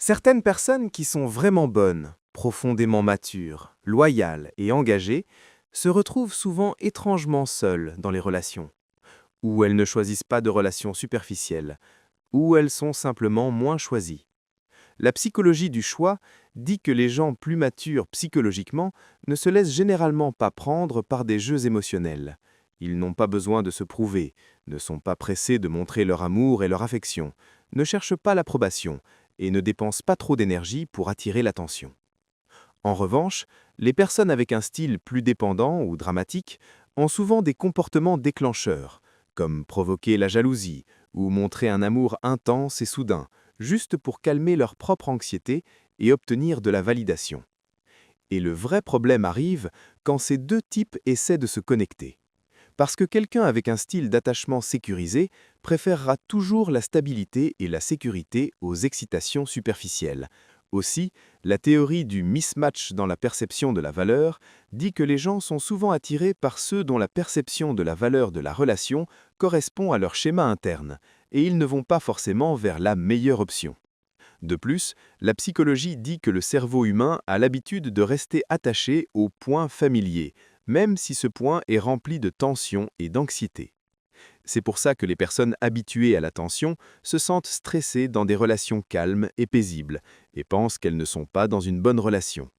Certaines personnes qui sont vraiment bonnes, profondément matures, loyales et engagées, se retrouvent souvent étrangement seules dans les relations, ou elles ne choisissent pas de relations superficielles, ou elles sont simplement moins choisies. La psychologie du choix dit que les gens plus matures psychologiquement ne se laissent généralement pas prendre par des jeux émotionnels. Ils n'ont pas besoin de se prouver, ne sont pas pressés de montrer leur amour et leur affection, ne cherchent pas l'approbation et ne dépensent pas trop d'énergie pour attirer l'attention. En revanche, les personnes avec un style plus dépendant ou dramatique ont souvent des comportements déclencheurs, comme provoquer la jalousie ou montrer un amour intense et soudain, juste pour calmer leur propre anxiété et obtenir de la validation. Et le vrai problème arrive quand ces deux types essaient de se connecter. Parce que quelqu'un avec un style d'attachement sécurisé préférera toujours la stabilité et la sécurité aux excitations superficielles. Aussi, la théorie du mismatch dans la perception de la valeur dit que les gens sont souvent attirés par ceux dont la perception de la valeur de la relation correspond à leur schéma interne, et ils ne vont pas forcément vers la meilleure option. De plus, la psychologie dit que le cerveau humain a l'habitude de rester attaché au point familier, même si ce point est rempli de tension et d'anxiété. C'est pour ça que les personnes habituées à la tension se sentent stressées dans des relations calmes et paisibles et pensent qu'elles ne sont pas dans une bonne relation.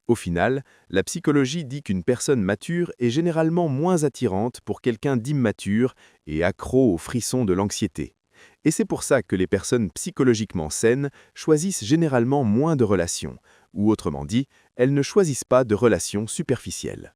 Au final, la psychologie dit qu'une personne mature est généralement moins attirante pour quelqu'un d'immature et accro aux frissons de l'anxiété. Et c'est pour ça que les personnes psychologiquement saines choisissent généralement moins de relations, ou autrement dit, elles ne choisissent pas de relations superficielles.